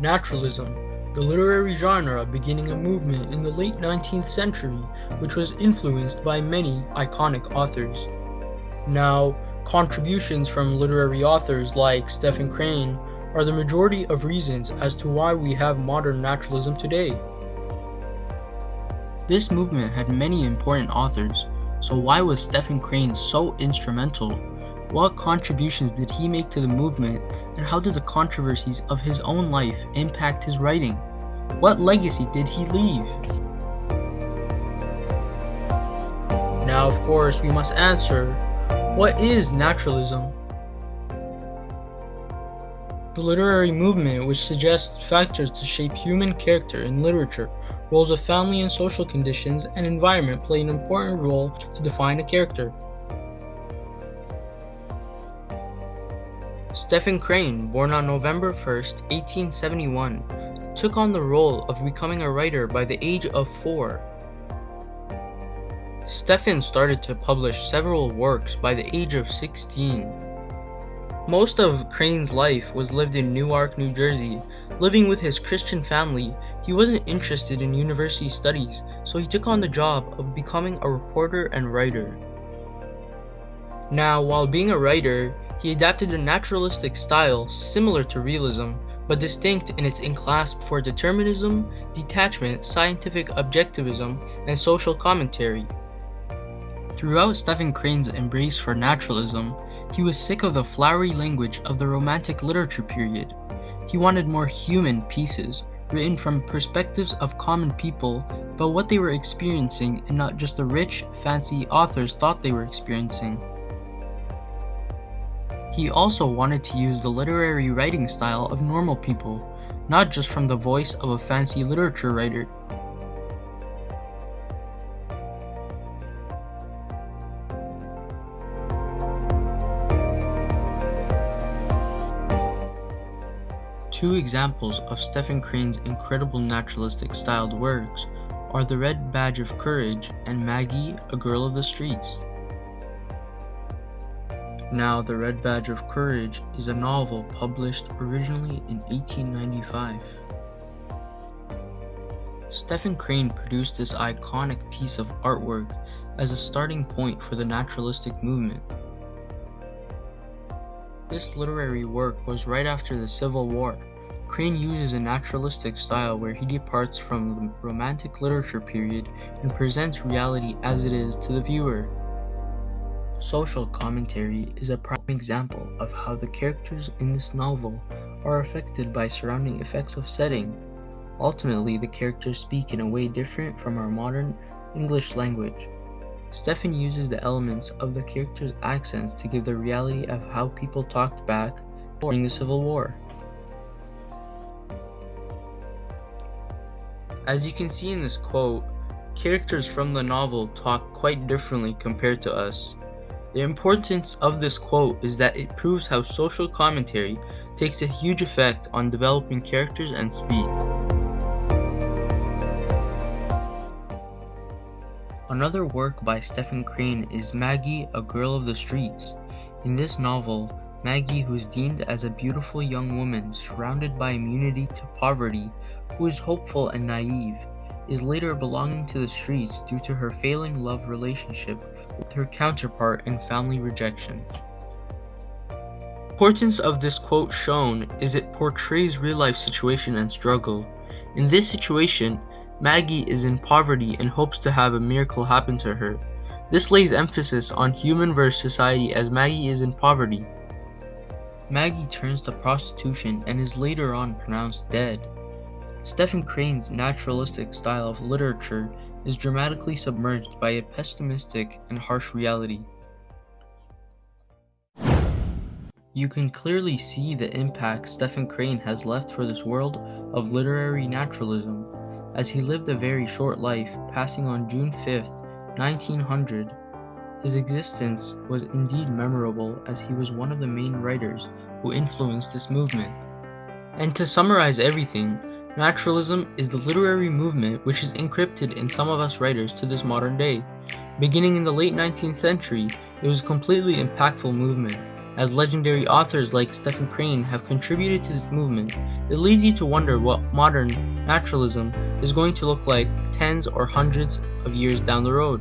Naturalism, the literary genre beginning a movement in the late 19th century which was influenced by many iconic authors. Now, contributions from literary authors like Stephen Crane are the majority of reasons as to why we have modern naturalism today. This movement had many important authors, so why was Stephen Crane so instrumental? What contributions did he make to the movement, and how did the controversies of his own life impact his writing? What legacy did he leave? Now, of course, we must answer, what is naturalism? The literary movement, which suggests factors to shape human character in literature, roles of family and social conditions and environment play an important role to define a character. Stephen Crane, born on November 1st, 1871, took on the role of becoming a writer by the age of 4. Stephen started to publish several works by the age of 16. Most of Crane's life was lived in Newark, New Jersey. Living with his Christian family, he wasn't interested in university studies, so he took on the job of becoming a reporter and writer. Now, while being a writer, he adapted a naturalistic style similar to realism, but distinct in its enclasp for determinism, detachment, scientific objectivism, and social commentary. Throughout Stephen Crane's embrace for naturalism, he was sick of the flowery language of the Romantic literature period. He wanted more human pieces, written from perspectives of common people about what they were experiencing and not just the rich, fancy authors thought they were experiencing. He also wanted to use the literary writing style of normal people, not just from the voice of a fancy literature writer. Two examples of Stephen Crane's incredible naturalistic styled works are The Red Badge of Courage and Maggie, a Girl of the Streets. Now, The Red Badge of Courage is a novel published originally in 1895. Stephen Crane produced this iconic piece of artwork as a starting point for the naturalistic movement. This literary work was right after the Civil War. Crane uses a naturalistic style where he departs from the Romantic literature period and presents reality as it is to the viewer. Social commentary is a prime example of how the characters in this novel are affected by surrounding effects of setting. Ultimately, the characters speak in a way different from our modern English language. Stephen uses the elements of the characters' accents to give the reality of how people talked back during the Civil War. As you can see in this quote, characters from the novel talk quite differently compared to us. The importance of this quote is that it proves how social commentary takes a huge effect on developing characters and speech. Another work by Stephen Crane is Maggie, a Girl of the Streets. In this novel, Maggie, who is deemed as a beautiful young woman surrounded by immunity to poverty, who is hopeful and naive, is later belonging to the streets due to her failing love relationship with her counterpart and family rejection. The importance of this quote shown is it portrays real-life situation and struggle. In this situation, Maggie is in poverty and hopes to have a miracle happen to her. This lays emphasis on human versus society as Maggie is in poverty. Maggie turns to prostitution and is later on pronounced dead. Stephen Crane's naturalistic style of literature is dramatically submerged by a pessimistic and harsh reality. You can clearly see the impact Stephen Crane has left for this world of literary naturalism, as he lived a very short life, passing on June 5th, 1900. His existence was indeed memorable as he was one of the main writers who influenced this movement. And to summarize everything, naturalism is the literary movement which is encrypted in some of us writers to this modern day. Beginning in the late 19th century, it was a completely impactful movement. As legendary authors like Stephen Crane have contributed to this movement, it leads you to wonder what modern naturalism is going to look like tens or hundreds of years down the road.